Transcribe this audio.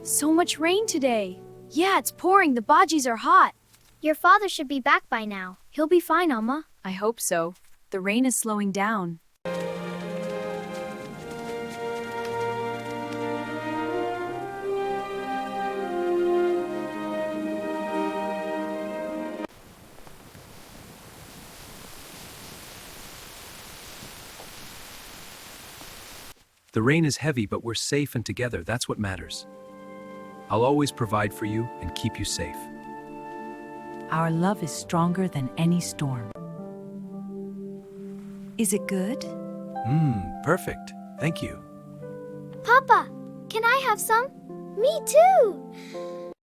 So much rain today. Yeah, it's pouring. The bhajis are hot. Your father should be back by now. He'll be fine, Amma. I hope so. The rain is slowing down. The rain is heavy, but we're safe and together. That's what matters. I'll always provide for you and keep you safe. Our love is stronger than any storm. Is it good? Perfect. Thank you. Papa, can I have some? Me too!